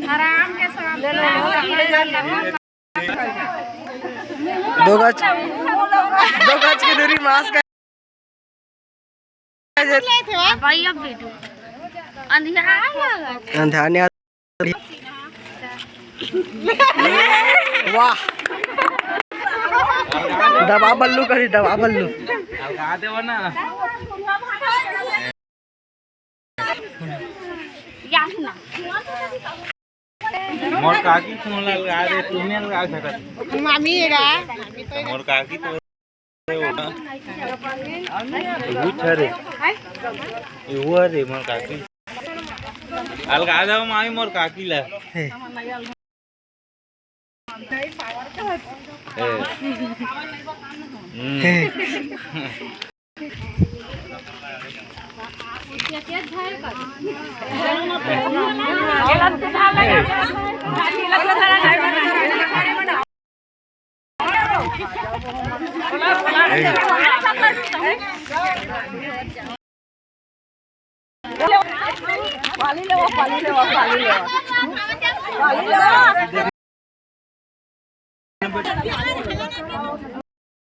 आराम के साथ दो गज की दूरी मास्क भाई अब बेटू अंधार वाह दबा बल्लू करी दबा बल्लू मोर काकी फोन लगा दे तुम्हें लगा सकत मामी रा मोर काकी तो छरे वो रे मोर काकी अलगा जाओ मामी मोर काकी ला पाली ले